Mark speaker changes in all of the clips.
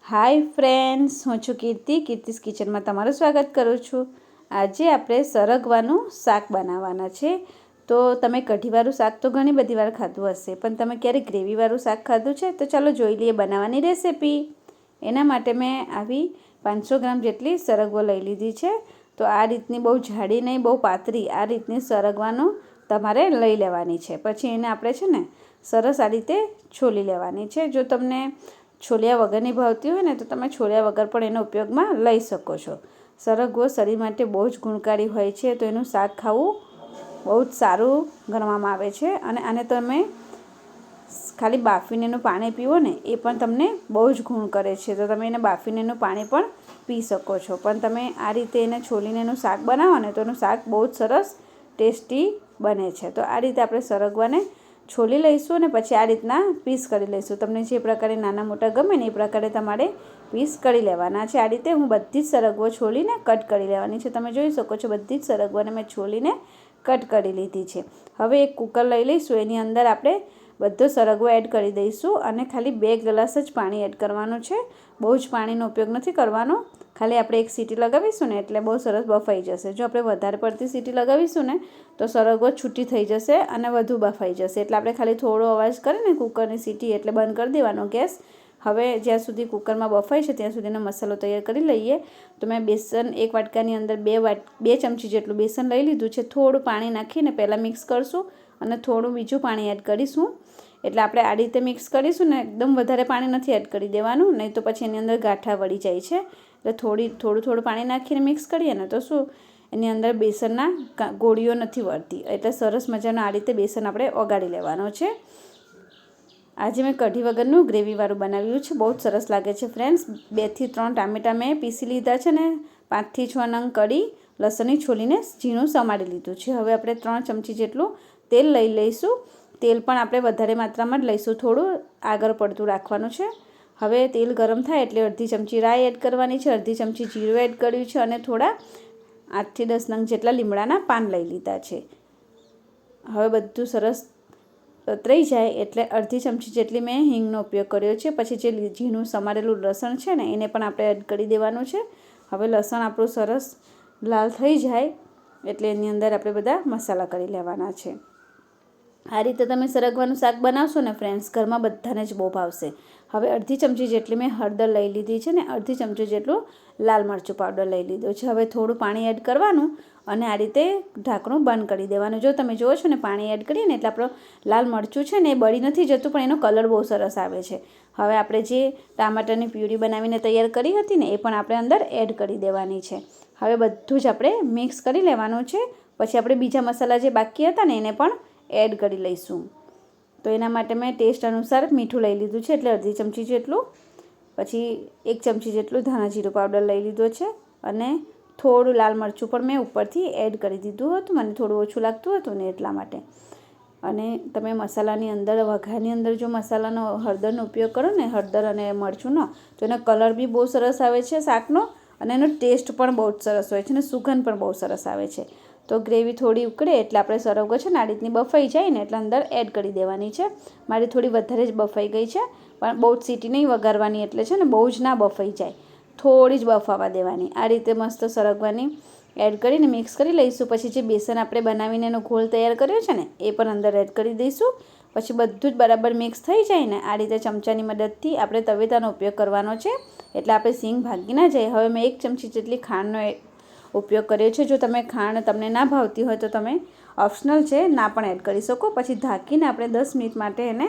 Speaker 1: Hi friends, હું છું કીર્તિસ કિચનમાં તમારું સ્વાગત કરું છું। આજે આપણે સરગવાનું શાક બનાવવાના છે। તો તમે કઢીવાળું શાક તો ઘણી બધી વાર ખાધું હશે, પણ તમે ક્યારેય ગ્રેવીવાળું શાક ખાધું છે? તો ચાલો જોઈ લઈએ બનાવવાની રેસિપી। એના માટે મેં આવી 500 ગ્રામ જેટલી સરગવો લઈ લીધી છે। તો આ રીતની બહુ જાડી નહીં, બહુ પાતળી, આ રીતની સરગવાનું તમારે લઈ લેવાની છે। પછી એને આપણે છે ને સરસ આ રીતે છોલી લેવાની છે। જો તમને છોલિયા વગરની ભાવતી હોય ને તો તમે છોલિયા વગર પણ એનો ઉપયોગમાં લઈ શકો છો। સરગવો શરીર માટે બહુ જ ગુણકારી હોય છે, તો એનું શાક ખાવું બહુ જ સારું ગણવામાં આવે છે। અને આને તમે ખાલી બાફીને એનું પાણી પીવો ને એ પણ તમને બહુ જ ગુણ કરે છે। તો તમે એને બાફીને એનું પાણી પણ પી શકો છો, પણ તમે આ રીતે એને છોલીને એનું શાક બનાવો ને તો એનું શાક બહુ જ સરસ ટેસ્ટી બને છે। તો આ રીતે આપણે સરગવાને છોલી લઈશું અને પછી આ રીતના પીસ કરી લઈશું। તમને જે પ્રકારે નાના મોટા ગમે ને એ પ્રકારે તમારે પીસ કરી લેવાના છે। આ રીતે હું બધી જ સરગવો છોલીને કટ કરી લેવાની છે। તમે જોઈ શકો છો બધી જ સરગવાને મેં છોલીને કટ કરી લીધી છે। હવે એક કુકર લઈ લઈશું, એની અંદર આપણે બધો સરગવો એડ કરી દઈશું અને ખાલી 2 ગ્લાસ જ પાણી એડ કરવાનું છે। બહુ જ પાણીનો ઉપયોગ નથી કરવાનો, ખાલી આપણે એક સીટી લગાવીશું ને એટલે બહુ સરસ બફાઈ જશે। જો આપણે વધારે પડતી સીટી લગાવીશું ને તો સરગવો છૂટી થઈ જશે અને વધુ બફાઈ જશે। એટલે આપણે ખાલી થોડો અવાજ કરીને કુકરની સીટી એટલે બંધ કરી દેવાનો ગેસ। હવે જ્યાં સુધી કુકરમાં બફાય છે ત્યાં સુધીનો મસાલો તૈયાર કરી લઈએ। તો મેં બેસન એક વાટકાની અંદર 2 ચમચી જેટલું બેસન લઈ લીધું છે। થોડું પાણી નાખીને પહેલાં મિક્સ કરશું અને થોડું બીજું પાણી એડ કરીશું। એટલે આપણે આ રીતે મિક્સ કરીશું ને, એકદમ વધારે પાણી નથી એડ કરી દેવાનું, નહીં તો પછી એની અંદર ગાંઠા વળી જાય છે। એટલે થોડું પાણી નાખીને મિક્સ કરીએ ને તો શું એની અંદર બેસનના ગોળીઓ નથી વળતી, એટલે સરસ મજાનું આ રીતે બેસન આપણે ઓગાળી લેવાનો છે। આજે મેં કઢી વગરનું ગ્રેવીવાળું બનાવ્યું છે, બહુ જ સરસ લાગે છે ફ્રેન્ડ્સ। 2 થી 3 ટામેટાં મેં પીસી લીધા છે ને 5 થી 6 નંગ કઢી લસણની છોલીને ઝીણું સમારી લીધું છે। હવે આપણે 3 ચમચી જેટલું તેલ લઈ લઈશું। તેલ પણ આપણે વધારે માત્રામાં જ લઈશું, થોડું આગળ પડતું રાખવાનું છે। હવે તેલ ગરમ થાય એટલે અડધી ચમચી રાઈ એડ કરવાની છે, અડધી ચમચી જીરું એડ કર્યું છે અને થોડા 8 થી 10 નંગ જેટલા લીમડાના પાન લઈ લીધા છે। હવે બધું સરસ તતરાઈ જાય એટલે અડધી ચમચી જેટલી મેં હિંગનો ઉપયોગ કર્યો છે। પછી જે ઝીણું સમારેલું લસણ છે ને એને પણ આપણે એડ કરી દેવાનું છે। હવે લસણ આપણું સરસ લાલ થઈ જાય એટલે એની અંદર આપણે બધા મસાલા કરી લેવાના છે। આ રીતે તમે સરગવાનું શાક બનાવશો ને ફ્રેન્ડ્સ, ઘરમાં બધાને જ બહુ ભાવશે। હવે અડધી ચમચી જેટલી મેં હળદર લઈ લીધી છે ને અડધી ચમચી જેટલું લાલ મરચું પાવડર લઈ લીધું છે। હવે થોડું પાણી એડ કરવાનું અને આ રીતે ઢાંકણું બંધ કરી દેવાનું। જો તમે જુઓ છો ને પાણી એડ કરીએ ને એટલે આપણું લાલ મરચું છે ને એ બળી નથી જતું, પણ એનો કલર બહુ સરસ આવે છે। હવે આપણે જે ટામાટરની પ્યુરી બનાવીને તૈયાર કરી હતી ને એ પણ આપણે અંદર એડ કરી દેવાની છે। હવે બધું જ આપણે મિક્સ કરી લેવાનું છે। પછી આપણે બીજા મસાલા જે બાકી હતા ને એને પણ એડ કરી લઈશું। તો એના માટે મેં ટેસ્ટ અનુસાર મીઠું લઈ લીધું છે એટલે અડધી ચમચી જેટલું, પછી 1 ચમચી જેટલું ધાણા જીરું પાવડર લઈ લીધો છે અને થોડું લાલ મરચું પણ મેં ઉપરથી એડ કરી દીધું હતું, મને થોડું ઓછું લાગતું હતું ને એટલા માટે। અને તમે મસાલાની અંદર વઘારની અંદર જો મસાલાનો હળદરનો ઉપયોગ કરો ને, હળદર અને મરચુંનો, તો એનો કલર બી બહુ સરસ આવે છે શાકનો અને એનો ટેસ્ટ પણ બહુ જ સરસ હોય છે અને સુગંધ પણ બહુ સરસ આવે છે। તો ગ્રેવી થોડી ઉકળે એટલે આપણે સરગવો છે ને આ રીતની બફાઈ જાય ને એટલે અંદર એડ કરી દેવાની છે। મારી થોડી વધારે જ બફાઈ ગઈ છે, પણ બહુ જ સીટી નહીં વઘારવાની, એટલે છે ને બહુ જ ના બફાઈ જાય, થોડી જ બફાવા દેવાની। આ રીતે મસ્ત સરગવાની એડ કરીને મિક્સ કરી લઈશું। પછી જે બેસન આપણે બનાવીને એનો ઘોળ તૈયાર કર્યો છે ને એ પણ અંદર એડ કરી દઈશું। પછી બધું જ બરાબર મિક્સ થઈ જાય ને આ રીતે ચમચાની મદદથી આપણે તવેતાનો ઉપયોગ કરવાનો છે, એટલે આપણે સીંગ ભાગી ના જાય। હવે મેં 1 ચમચી જેટલી ખાંડનો ઉપયોગ કર્યો છે। જો તમે ખાંડ તમને ના ભાવતી હોય તો તમે ઓપ્શનલ છે, ના પણ એડ કરી શકો। પછી ઢાંકીને આપણે 10 મિનિટ માટે એને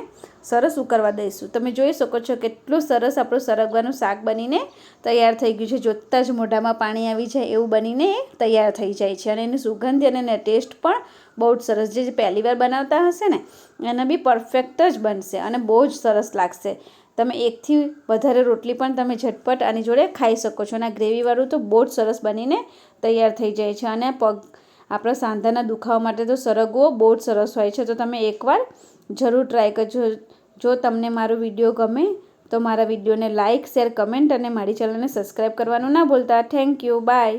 Speaker 1: સરસ ઉકળવા દઈશું। તમે જોઈ શકો છો કેટલું સરસ આપણું સરગવાનું શાક બનીને તૈયાર થઈ ગયું છે। જોતાં જ મોઢામાં પાણી આવી જાય એવું બનીને તૈયાર થઈ જાય છે અને એની સુગંધ અને ટેસ્ટ પણ બહુ જ સરસ, જે પહેલી વાર બનાવતા હશે ને એને બી પરફેક્ટ જ બનશે અને બહુ જ સરસ લાગશે। તમે 1 થી વધારે રોટલી પણ તમે ઝટપટ આની જોડે ખાઈ શકો છો અને આ ગ્રેવીવાળું તો બહુ જ સરસ બનીને તૈયાર થઈ જાય છે। અને આપણા સાંધાના દુખાવા માટે તો સરગવો બહુ જ સરસ હોય છે। તો તમે એકવાર જરૂર ટ્રાય કરજો। જો તમને મારો વિડીયો ગમે તો મારા વિડીયોને લાઇક, શેર, કમેન્ટ અને મારી ચેનલને સબસ્ક્રાઈબ કરવાનું ના ભૂલતા। Thank you, by.